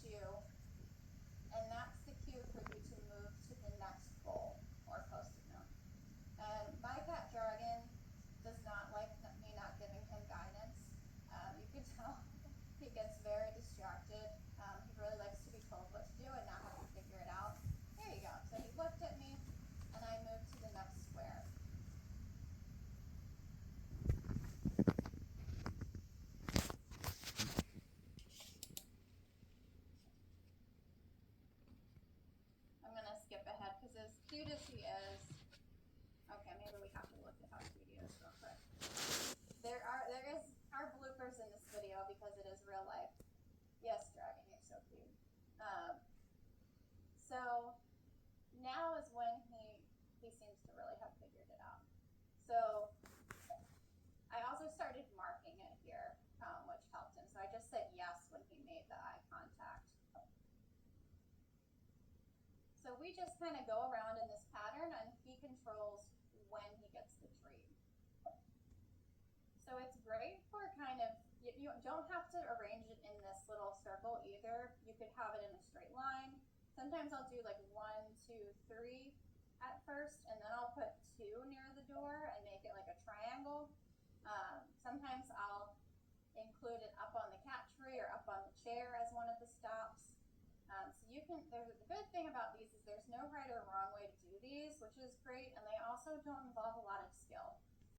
you, and that's the cue for you to move to the next goal or post-it note. And my cat Dragon does not like me not giving him guidance. You can tell he gets very distracted. He really likes to be told what to do and not have to figure it out. There you go. So he looked at me, and I moved to the next square. I'm going to skip ahead because as cute as he is, okay, maybe we have to look at how cute he is real quick. There are bloopers in this video because it is real life. Yes, Dragon, you're so cute. So now is when he seems to really have figured it out. So I also started marking it here, which helped him. So I just said yes when he made the eye contact. So we just kind of go around in this pattern, and he controls when he gets the treat. So it's great for kind of, you don't have to arrange it in this little circle either. You could have it in a straight line. Sometimes I'll do like 1, 2, 3 at first, and then I'll put 2 near the door and make it like a triangle. Sometimes I'll include it up on the cat tree or up on the chair as one of the stops. So you can, the good thing about these is there's no right or wrong way to do these, which is great, and they also don't involve a lot of